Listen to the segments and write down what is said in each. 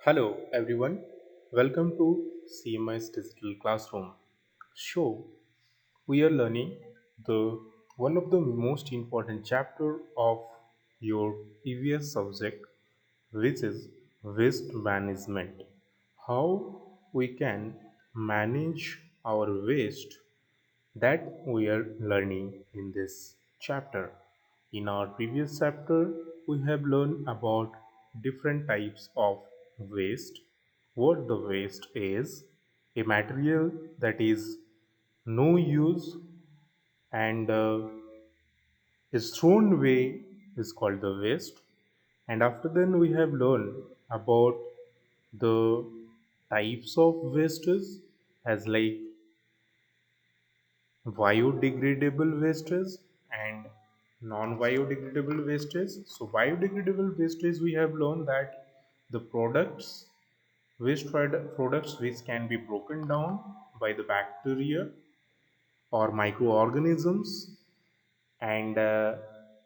Hello everyone, welcome to CMI's Digital Classroom. Show we are learning the one of the most important chapter of your EVS subject, which is waste management. How we can manage our waste that we are learning in this chapter. In our previous chapter, we have learned about different types of waste, what the waste is, a material that is no use and is thrown away is called the waste. And after then, we have learned about the types of wastes as like biodegradable wastes and non-biodegradable wastes. So biodegradable wastes, we have learned that the products which can be broken down by the bacteria or microorganisms, and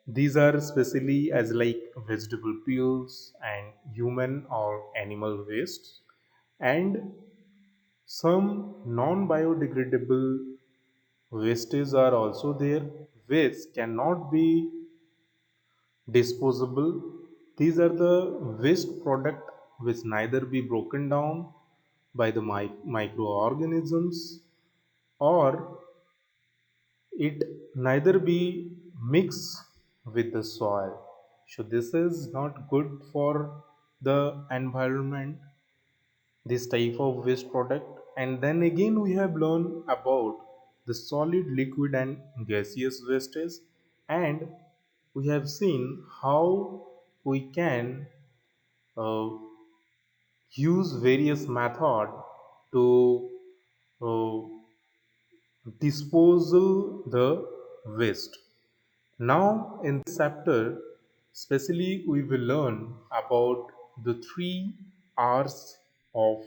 these are especially as like vegetable peels and human or animal wastes, and some non-biodegradable wastes are also there which cannot be disposable. These are the waste product which neither be broken down by the microorganisms or it neither be mixed with the soil. So this is not good for the environment, this type of waste product. And then again we have learned about the solid, liquid and gaseous wastes, and we have seen how we can uh, use various method to uh, disposal the waste. Now, in this chapter, especially we will learn about the three R's of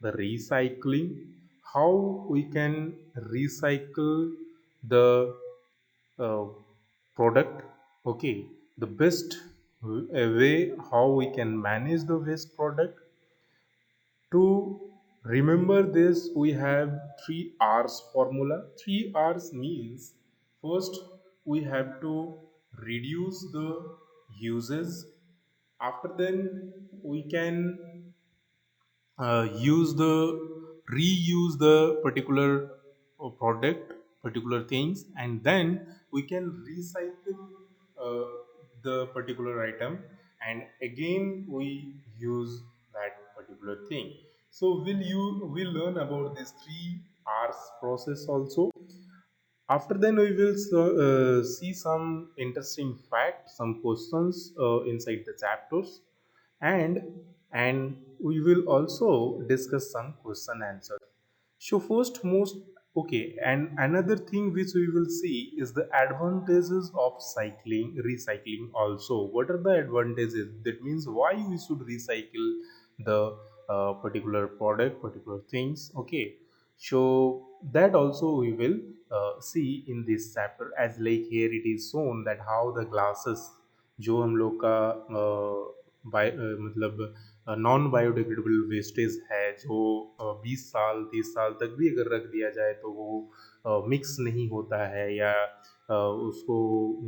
the recycling, how we can recycle the uh, product, okay, the best way how we can manage the waste product. To remember this, we have three R's formula. Three R's means first we have to reduce the uses. After then, we can use the reuse the particular product, particular things, and then we can recycle uh, the particular item, and again we use that particular thing. So will learn about this three R's process also. After then, we will see some interesting facts, some questions inside the chapters, and and we will also discuss some question answer. So first, most okay, and another thing which we will see is the advantages of recycling. Also, what are the advantages? That means why we should recycle the particular product, particular things. Okay, so that also we will see in this chapter, as like here it is shown that how the glasses जो हम लोग का मतलब non biodegradable wastage है जो 20 साल 30 साल तक भी अगर रख दिया जाए तो वो मिक्स नहीं होता है या उसको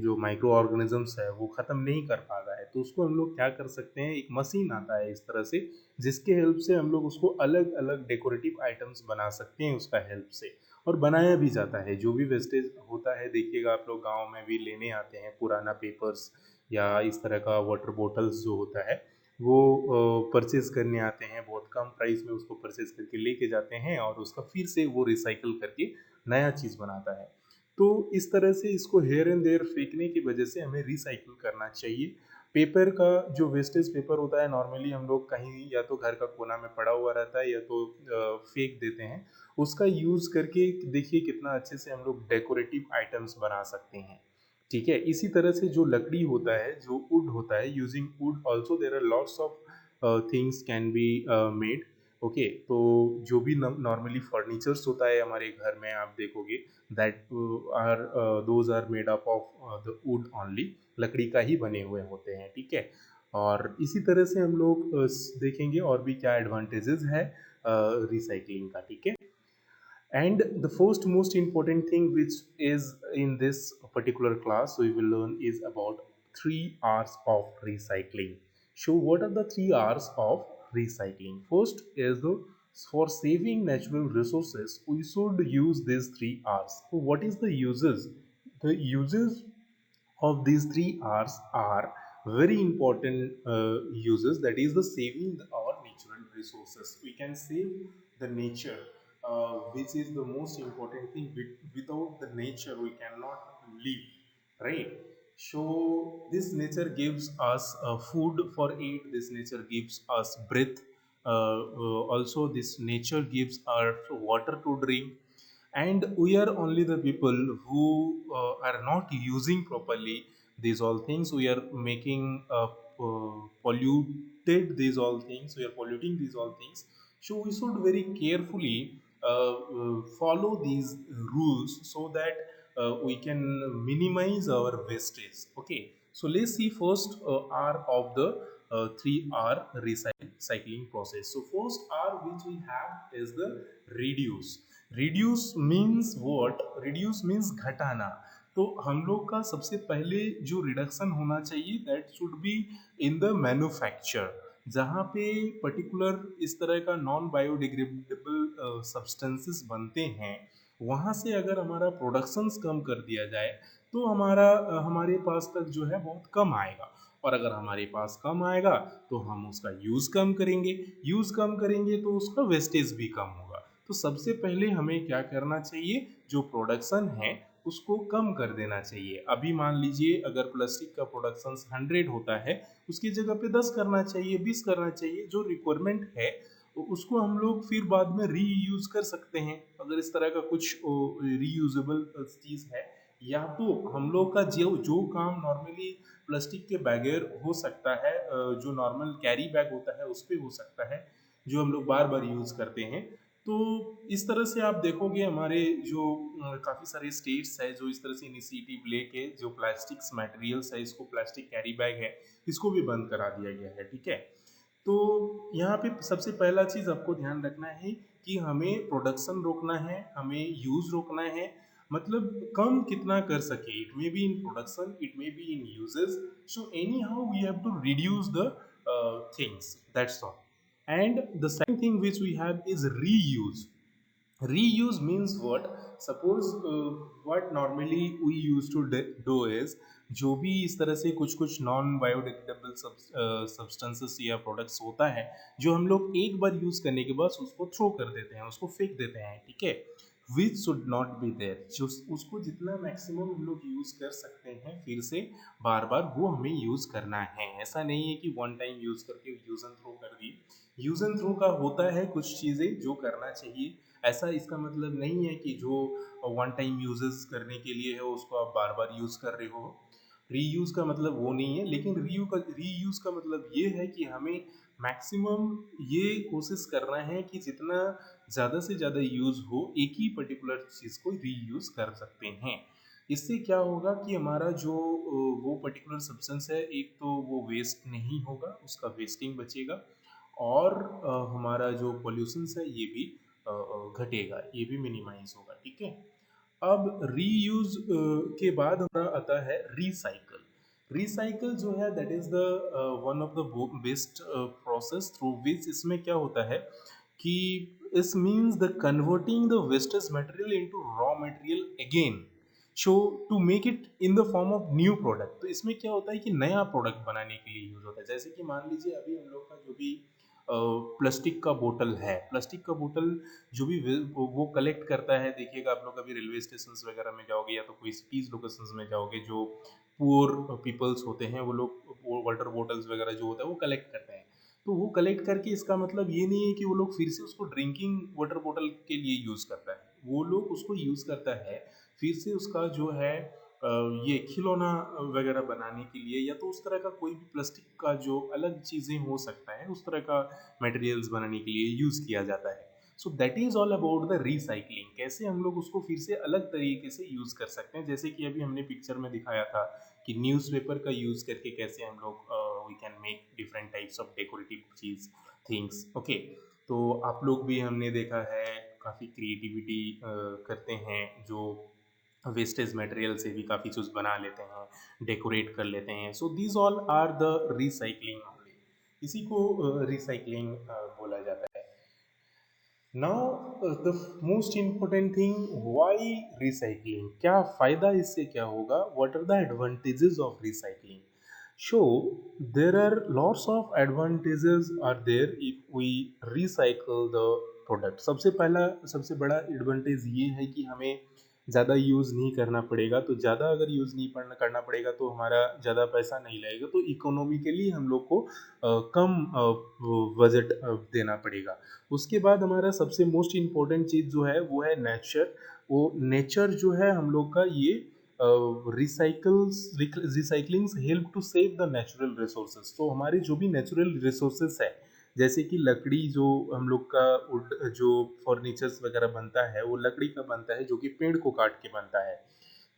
जो माइक्रो ऑर्गेनिजम्स है वो ख़त्म नहीं कर पा रहा है, तो उसको हम लोग क्या कर सकते हैं, एक मशीन आता है इस तरह से जिसके हेल्प से हम लोग उसको अलग अलग डेकोरेटिव आइटम्स बना सकते हैं उसका हेल्प से, और बनाया भी जाता है। जो भी वेस्टेज होता है देखिएगा आप लोग गांव में भी लेने आते हैं पुराना पेपर्स या इस तरह का वाटर बॉटल्स जो होता है वो परचेज करने आते हैं, बहुत कम प्राइस में उसको परचेज करके लेके जाते हैं और उसका फिर से वो रिसाइकल करके नया चीज़ बनाता है। तो इस तरह से इसको हेयर एंड देयर फेंकने की वजह से हमें रिसाइकिल करना चाहिए। पेपर का जो वेस्टेज पेपर होता है नॉर्मली हम लोग कहीं या तो घर का कोना में पड़ा हुआ रहता है या तो फेंक देते हैं, उसका यूज़ करके देखिए कितना अच्छे से हम लोग डेकोरेटिव आइटम्स बना सकते हैं। ठीक है, इसी तरह से जो लकड़ी होता है, जो वुड होता है, using wood also there are lots of things can be made. Okay, तो जो भी नॉर्मली फर्नीचर्स होता है हमारे घर में आप देखोगे that are those are made up of the wood only, लकड़ी का ही बने हुए होते हैं। ठीक है, और इसी तरह से हम लोग देखेंगे और भी क्या एडवांटेजेस है रिसाइकलिंग का, ठीक है। And the first most important thing which is in this particular class we will learn is about 3 R's of recycling. So what are the 3 R's of recycling? First is the for saving natural resources we should use these 3 R's. So what is the uses? The uses of these 3 R's are very important uses, that is the saving our natural resources. We can save the nature, which is the most important thing. Without the nature we cannot live, right? So this nature gives us food for eat, this nature gives us breath, also this nature gives us water to drink, and we are only the people who are not using properly these all things. We are making polluted these all things, we are polluting these all things. So we should very carefully follow these rules so that we can minimize our wastage. Okay, so let's see first R of the 3R recycling process. So first R which we have is the reduce. Reduce means what? Reduce means घटाना। तो हम लोग का सबसे पहले जो reduction होना चाहिए that should be in the manufacture, जहाँ पे पर्टिकुलर इस तरह का नॉन बायोडिग्रेडेबल सब्सटेंसेस बनते हैं, वहाँ से अगर हमारा प्रोडक्शंस कम कर दिया जाए तो हमारे पास तक जो है बहुत कम आएगा, और अगर हमारे पास कम आएगा तो हम उसका यूज़ कम करेंगे, यूज़ कम करेंगे तो उसका वेस्टेज भी कम होगा। तो सबसे पहले हमें क्या करना चाहिए, जो प्रोडक्शन है उसको कम कर देना चाहिए। अभी मान लीजिए अगर प्लास्टिक का प्रोडक्शन 100 होता है, उसकी जगह पे 10 करना चाहिए, 20 करना चाहिए। जो रिक्वायरमेंट है उसको हम लोग फिर बाद में रीयूज कर सकते हैं, अगर इस तरह का कुछ रीयूजेबल चीज़ है। या तो हम लोग का जो जो काम नॉर्मली प्लास्टिक के बगैर हो सकता है, जो नॉर्मल कैरी बैग होता है उस पर हो सकता है, जो हम लोग बार बार यूज़ करते हैं। तो इस तरह से आप देखोगे हमारे जो काफ़ी सारे स्टेट्स है जो इस तरह से इनिशिएटिव लेके जो प्लास्टिक्स मटेरियल्स है, इसको प्लास्टिक कैरी बैग है, इसको भी बंद करा दिया गया है, ठीक है। तो यहाँ पे सबसे पहला चीज़ आपको ध्यान रखना है कि हमें प्रोडक्शन रोकना है, हमें यूज़ रोकना है। मतलब कम कितना कर सके, it may be in production, it may be in uses, so anyhow we have to reduce the things, that's all. And the second thing which we have is reuse. Reuse means what? Suppose what normally we used to do is, जो भी इस तरह से कुछ कुछ non biodegradable substances या products होता है, जो हम लोग एक बार यूज करने के बाद उसको थ्रो कर देते हैं, उसको फेंक देते हैं, ठीक है। Which should not be there, जो उसको जितना मैक्सिमम हम लोग यूज कर सकते हैं फिर से बार बार, वो हमें यूज करना है। ऐसा नहीं है कि वन टाइम यूज करके यूज एंड थ्रो कर दी। यूज एंड थ्रो का होता है कुछ चीज़ें जो करना चाहिए, ऐसा इसका मतलब नहीं है कि जो वन टाइम यूजेस करने के लिए है उसको आप बार बार यूज़ कर रहे हो। रीयूज़ का मतलब वो नहीं है, लेकिन रीयूज़ का मतलब ये है कि हमें मैक्सिमम ये कोशिश करना है कि जितना ज़्यादा से ज़्यादा यूज़ हो, एक ही पर्टिकुलर चीज़ को रीयूज़ कर सकते हैं। इससे क्या होगा कि हमारा जो वो पर्टिकुलर सब्सटेंस है, एक तो वो वेस्ट नहीं होगा, उसका वेस्टिंग बचेगा, और हमारा जो पॉल्यूशंस है ये भी घटेगा, ये भी मिनिमाइज होगा, ठीक है। अब रीयूज के बाद हमारा आता है रिसाइकल। रिसाइकल जो है that is the one of the best process through which, इसमें क्या होता है कि इस means the converting the wastage material into raw material again, so to make it in the form of new product. तो इसमें क्या होता है कि नया प्रोडक्ट बनाने के लिए यूज होता है। जैसे कि मान लीजिए अभी हम लोग का जो भी प्लास्टिक का बोतल है, प्लास्टिक का बोतल जो भी वो कलेक्ट करता है, देखिएगा आप लोग कभी रेलवे स्टेशन वगैरह में जाओगे या तो कोई सिटीज़ लोकेशंस में जाओगे, जो पुअर पीपल्स होते हैं वो लोग वाटर बोटल्स वगैरह जो होता है वो कलेक्ट करते हैं। तो वो कलेक्ट करके इसका मतलब ये नहीं है कि वो लोग फिर से उसको ड्रिंकिंग वाटर बोतल के लिए यूज़ करता है, वो लोग उसको यूज़ करता है फिर से उसका जो है ये खिलौना वगैरह बनाने के लिए, या तो उस तरह का कोई भी प्लास्टिक का जो अलग चीज़ें हो सकता है उस तरह का मटेरियल्स बनाने के लिए यूज़ किया जाता है। So that is all about the recycling, कैसे हम लोग उसको फिर से अलग तरीके से यूज़ कर सकते हैं। जैसे कि अभी हमने पिक्चर में दिखाया था कि न्यूज़पेपर का यूज़ करके कैसे हम लोग we can make different types of decorative चीज थिंग्स। ओके, तो आप लोग भी हमने देखा है काफ़ी क्रिएटिविटी करते हैं, जो वेस्टेज मटेरियल से भी काफ़ी चीज़ बना लेते हैं, डेकोरेट कर लेते हैं। So these all are the recycling only, इसी को रिसाइकलिंग बोला जाता है। Now the most important thing, why recycling, क्या फ़ायदा इससे क्या होगा, what are the advantages of recycling. So there are lots of advantages are there if we recycle the product. सबसे पहला, सबसे बड़ा एडवांटेज ये है कि हमें ज़्यादा यूज़ नहीं करना पड़ेगा। तो ज़्यादा अगर यूज़ नहीं करना पड़ेगा तो हमारा ज़्यादा पैसा नहीं लगेगा, तो इकोनॉमिकली हम लोग को कम बजट देना पड़ेगा। उसके बाद हमारा सबसे मोस्ट इम्पोर्टेंट चीज़ जो है वो है नेचर। वो नेचर जो है हम लोग का, ये recyclings help to save the natural resources. तो हमारे जो भी नेचुरल रिसोर्सेज है, जैसे कि लकड़ी, जो हम लोग का वुड, जो फर्नीचर्स वगैरह बनता है वो लकड़ी का बनता है, जो कि पेड़ को काट के बनता है।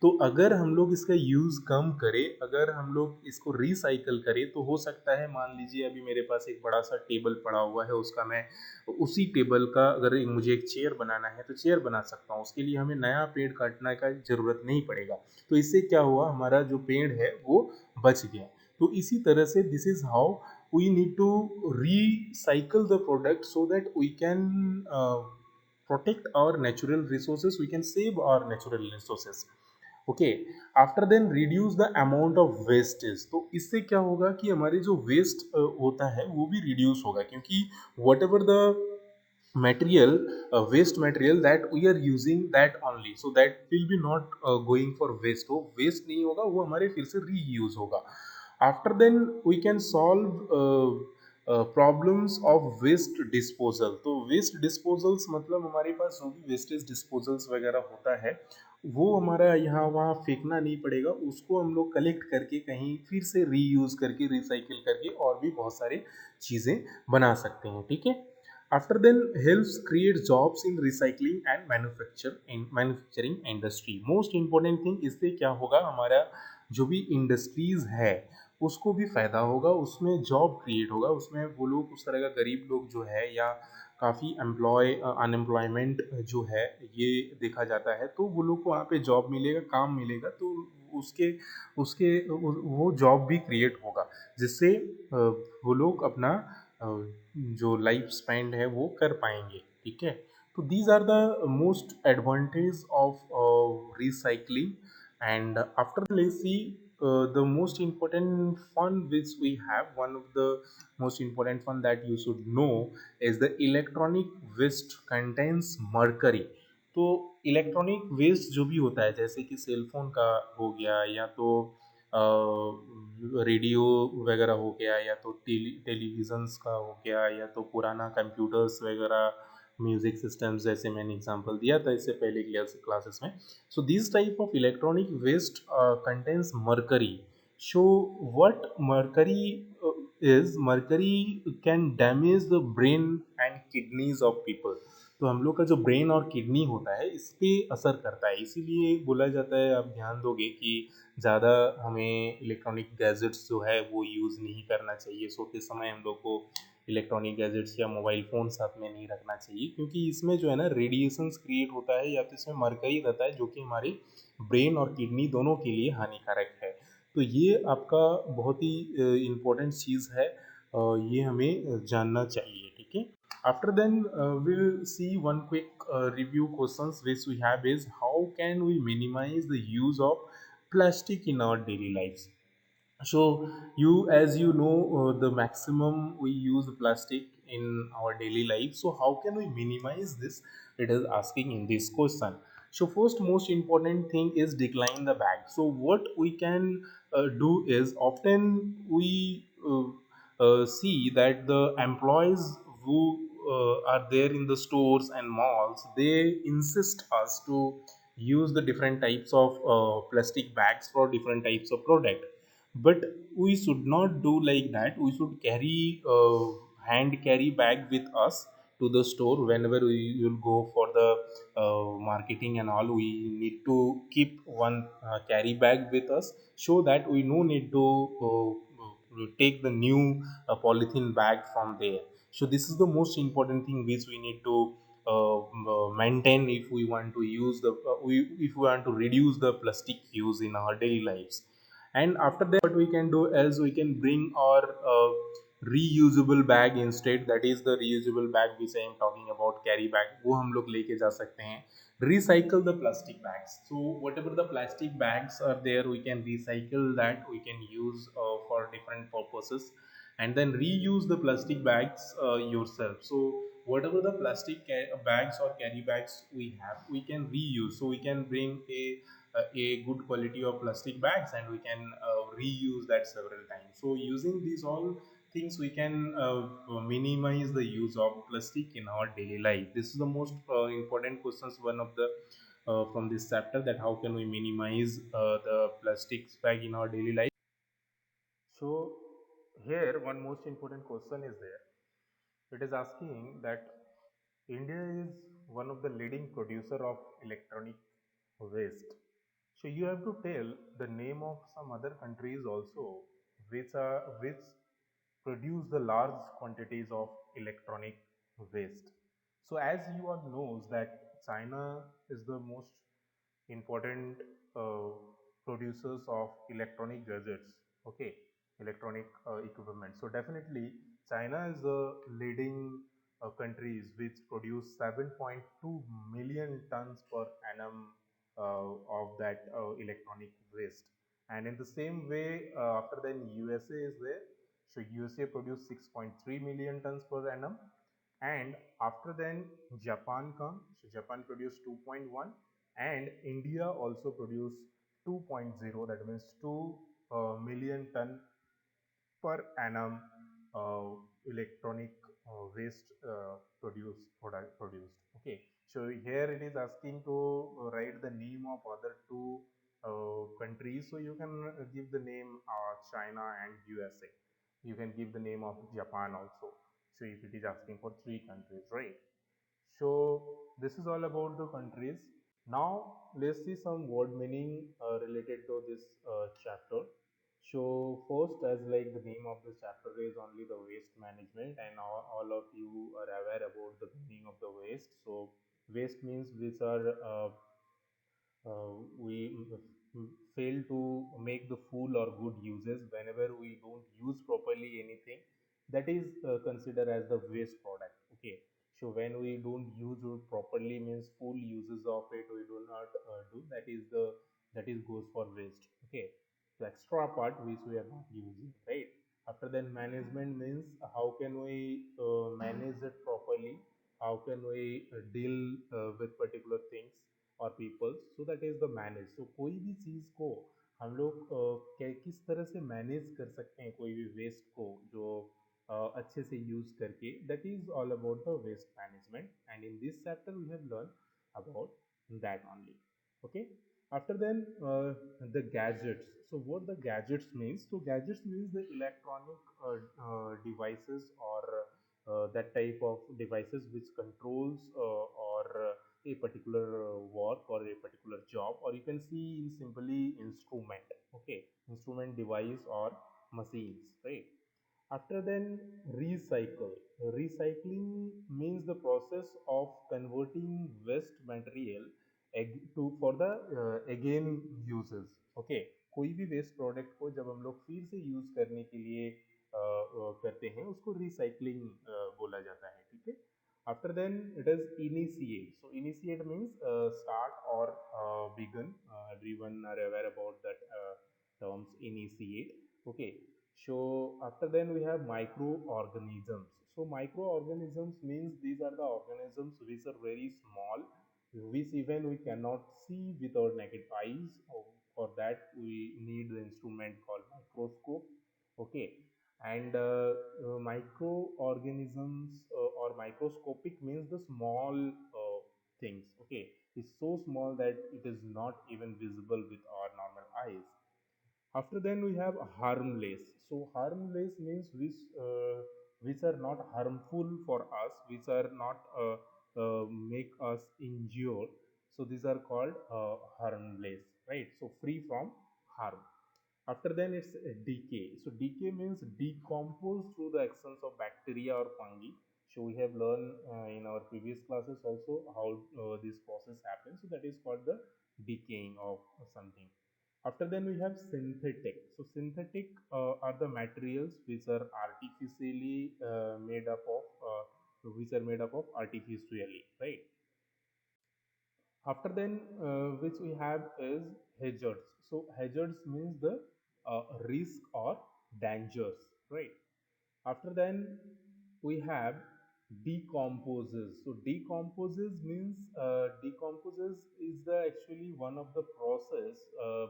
तो अगर हम लोग इसका यूज़ कम करें, अगर हम लोग इसको रिसाइकल करें, तो हो सकता है, मान लीजिए अभी मेरे पास एक बड़ा सा टेबल पड़ा हुआ है, उसका मैं उसी टेबल का अगर मुझे एक चेयर बनाना है तो चेयर बना सकता हूँ, उसके लिए हमें नया पेड़ काटने का ज़रूरत नहीं पड़ेगा। तो इससे क्या हुआ, हमारा जो पेड़ है वो बच गया। तो इसी तरह से this is how we need to recycle the product so that we can protect our natural resources, we can save our natural resources। Okay, after then reduce the amount of wastage. तो इससे क्या होगा कि हमारे जो waste होता है वो भी रिड्यूस होगा, क्योंकि what ever the material, waste material that we are using, that only, so that will be not going for waste, वो waste नहीं होगा, वो हमारे फिर से रीयूज होगा। After then we can solve problems of waste disposal. तो waste disposals मतलब हमारे पास जो भी वेस्टेज डिस्पोजल्स वगैरह होता है, वो हमारा यहाँ वहाँ फेंकना नहीं पड़ेगा, उसको हम लोग कलेक्ट करके कहीं फिर से रीयूज करके, रिसाइकिल करके और भी बहुत सारे चीज़ें बना सकते हैं। ठीक है, after then helps create jobs in recycling and manufacturing industry। most important thing, इससे क्या होगा, हमारा जो भी इंडस्ट्रीज है उसको भी फायदा होगा, उसमें जॉब क्रिएट होगा, उसमें वो लोग, उस तरह का गरीब लोग जो है, या काफ़ी अनएम्प्लॉयमेंट जो है ये देखा जाता है, तो वो लोग को वहाँ पे जॉब मिलेगा, काम मिलेगा, तो उसके उसके वो जॉब भी क्रिएट होगा, जिससे वो लोग अपना जो लाइफ स्पेंड है वो कर पाएंगे। ठीक है, तो these are the most advantage of recycling. And after let's see the most important fun which we have, one of the most important fun that you should know is the electronic waste contains mercury। तो electronic waste जो भी होता है, जैसे कि cell phone का हो गया, या तो रेडियो वगैरह हो गया, या तो टेलीविज़न्स का हो गया, या तो पुराना कंप्यूटर्स वगैरह, म्यूज़िक सिस्टम्स, जैसे मैंने एग्जांपल दिया था इससे पहले क्लासेस में। So these type of electronic waste contains mercury। So what mercury is, mercury can damage the brain and kidneys of people। तो हम लोग का जो ब्रेन और किडनी होता है इस पे असर करता है, इसीलिए बोला जाता है, आप ध्यान दोगे कि ज़्यादा हमें इलेक्ट्रॉनिक गैजेट्स जो है वो यूज़ नहीं करना चाहिए। सोते समय हम लोग को इलेक्ट्रॉनिक गैजेट्स या मोबाइल फ़ोन साथ में नहीं रखना चाहिए, क्योंकि इसमें जो है ना रेडिएशंस क्रिएट होता है, या तो इसमें मरकरी रहता है, जो कि हमारे ब्रेन और किडनी दोनों के लिए हानिकारक है। तो ये आपका बहुत ही इम्पोर्टेंट चीज़ है, ये हमें जानना चाहिए। ठीक है, after then we'll see one quick review questions which we have is, how can we minimize the use of plastic in our daily lives। So you, as you know, the maximum we use plastic in our daily life, so how can we minimize this, it is asking in this question। So first most important thing is decline the bag। So what we can do is, often we see that the employees who are there in the stores and malls, they insist us to use the different types of plastic bags for different types of product, but we should not do like that, we should carry hand carry bag with us to the store whenever we will go for the marketing and all, we need to keep one carry bag with us, so that we no need to take the new polythene bag from there. So this is the most important thing which we need to maintain if we want to use if we want to reduce the plastic use in our daily lives. And after that, what we can do is we can bring our reusable bag instead. That is the reusable bag which I am talking about, carry bag, वो हम लोग लेके जा सकते हैं. Recycle the plastic bags. So whatever the plastic bags are there, we can recycle that, we can use for different purposes, and then reuse the plastic bags yourself. So whatever the plastic bags or carry bags we have, we can reuse. So we can bring a good quality of plastic bags, and we can reuse that several times. So using these all things, we can minimize the use of plastic in our daily life. This is the most important questions, one of the from this chapter, that how can we minimize the plastics bag in our daily life. So here one most important question is there. It is asking that India is one of the leading producer of electronic waste. So you have to tell the name of some other countries also which produce the large quantities of electronic waste. So as you all knows that China is the most important uh, producers of electronic gadgets, okay, electronic equipment. So definitely China is the leading countries which produce 7.2 million tons per annum of that electronic waste. And in the same way, after then USA is there. So USA produce 6.3 million tons per annum, and after then Japan come. So Japan produce 2.1, and India also produce 2.0, that means 2 million ton per annum uh, electronic waste produced. Okay, so here it is asking to write the name of other two countries. So you can give the name China and USA. You can give the name of Japan also. So if it is asking for three countries, right? So this is all about the countries. Now let's see some word meaning related to this chapter. So first, as like the name of the chapter is only the waste management, and all of you are aware about the meaning of the waste. So waste means which are we fail to make the full or good uses. Whenever we don't use properly anything, that is considered as the waste product. Okay, so when we don't use it properly means full uses of it we do not do, that is goes for waste. Okay, the extra part which we are not using, right? After then management means how can we manage it properly, how can we deal with particular things और peoples. So that is the manage. So कोई भी चीज़ को हम लोग किस तरह से manage कर सकते हैं, कोई भी वेस्ट को जो अच्छे से यूज करके, that is all about the waste management. And in this chapter we have learn about that only. Okay, after then the gadgets. So what the gadgets means? So gadgets means the electronic devices or that type of devices which controls or a particular work or a particular job, or you can see in simply instrument. Okay, instrument, device or machines, right? After then recycle. Recycling means the process of converting waste material to for the again uses. Okay, कोई भी waste product को जब हम लोग फिर से use करने के लिए करते हैं उसको रिसाइकलिंग बोला जाता है. ठीक है. After then it is initiate. So initiate means start or begin. Everyone are aware about that terms initiate. Okay. So after then we have microorganisms. So microorganisms means these are the organisms which are very small, which even we cannot see with our naked eyes. For that we need the instrument called microscope. Okay, and microorganisms or microscopic means the small things. Okay, it's so small that it is not even visible with our normal eyes. After then we have harmless. So harmless means which are not harmful for us, which are not make us injured. So these are called harmless, right? So free from harm. After then it's decay. So decay means decompose through the actions of bacteria or fungi. So we have learned in our previous classes also how this process happens. So that is called the decaying of something. After then we have synthetic. So synthetic are the materials which are artificially made up of which are made up of artificially, right? After then which we have is hazards. So hazards means the risk or dangers, right? After then we have decomposes. So decomposes means decomposes is the actually one of the process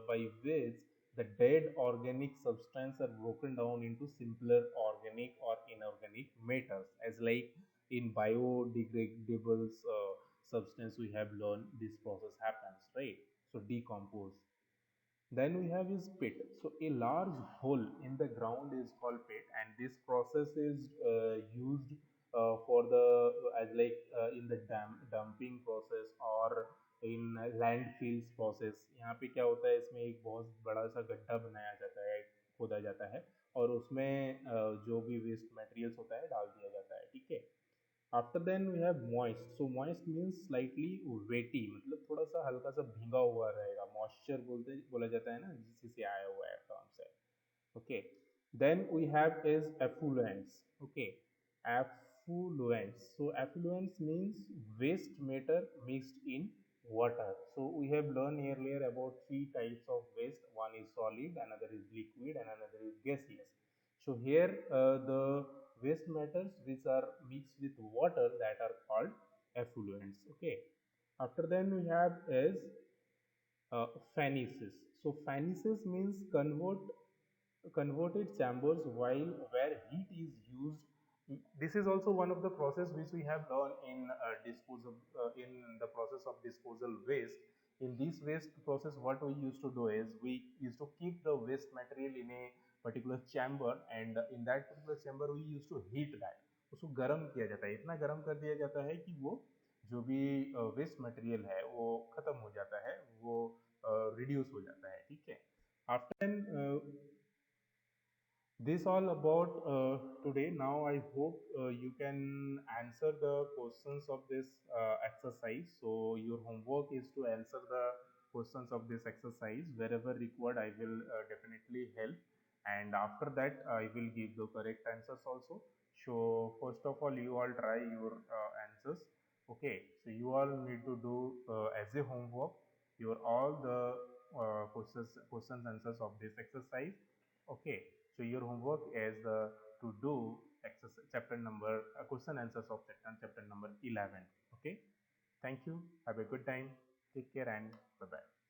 by which the dead organic substance are broken down into simpler organic or inorganic matters, as like in biodegradables substance we have learned this process happens, right? So decompose. Then we have is pit. So a large hole in the ground is called pit, and this process is used for the as like in the dumping process or in landfills process. यहाँ पे क्या होता है, इसमें एक बहुत बड़ा सा गड्ढा बनाया जाता है, खोदा जाता है, और उसमें जो भी वेस्ट मटेरियल्स होता है डाल दिया जाता है, ठीक है। After then we have moist. So moist means slightly wetty, मतलब थोड़ा सा हल्का सा भींगा हुआ रहेगा, मॉइस्चर बोलते बोला जाता है ना, जिससे से आया हुआ है टर्म से। Okay, then we have is effluents. Okay, effluents. So effluents means waste matter mixed in water. So we have learned earlier about three types of waste. One is solid, another is liquid, and another is gaseous. So here the waste matters which are mixed with water, that are called effluents. Okay, after then we have is furnaces. So furnaces means converted chambers while where heat is used. This is also one of the process which we have learned in disposal in the process of disposal waste. In this waste process, what we used to do is we used to keep the waste material in a particular chamber, and in that particular chamber we used to heat that. उसको गर्म किया जाता है, इतना गर्म कर दिया जाता है कि वो जो भी वेस्ट मटेरियल है वो खत्म हो जाता है, वो रिड्यूस हो जाता है, ठीक है। After this all about today. Now I hope you can answer the questions of this exercise. So your homework is to answer the questions of this exercise. Wherever required, I will definitely help, and after that I will give the correct answers also. So first of all, you all try your answers. Okay, so you all need to do as a homework your all the questions answers of this exercise. Okay, so your homework is to do exercise chapter number question answers of chapter number 11. Okay, thank you. Have a good time. Take care and bye bye.